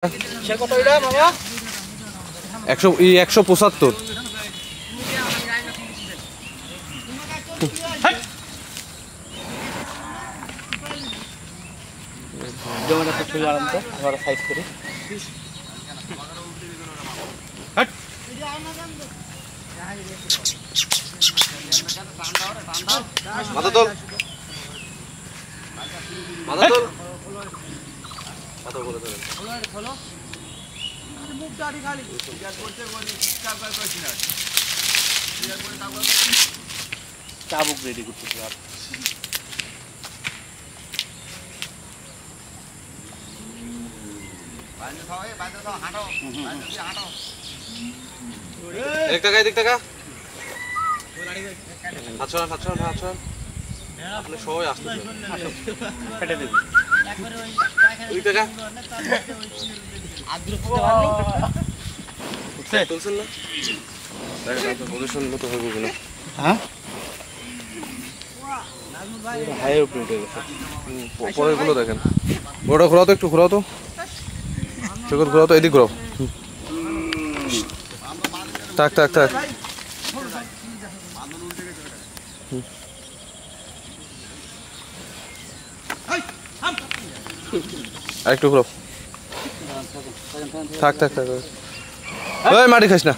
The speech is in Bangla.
175 জমিটা ছুঁয়ে আরাম তো আবার সাইড করে মাথা তোল মাথা তোল মাথা বলে ধরে খোলো আরে মুখ দাড়ি খালি ইয়ার করতে বলি স্টার্ট করছি না ইয়ার করে তারপর চাবুক রেডি করতেছি আর বাইরে খাও হাঁটো বাইরে হাঁটো এক টাকা আচ্ছা আপনি সবাই আসতেছেন কেটে দেব একবারে ওই দুই টাকা আদ্র করতে পারলি তুলছেন না দেখেন তো পজিশন মতো হবে কিনা হ্যাঁ নাজমুল ভাই হাই উপরে উঠে গেছে পরের গুলো দেখেন ওটা ঘোরাও তো একটু ঘোরাও তো চোখ ঘোরাও তো এদিক ঘোরাও টাক একটু ঘুরো থাক ওই মাটি খাস না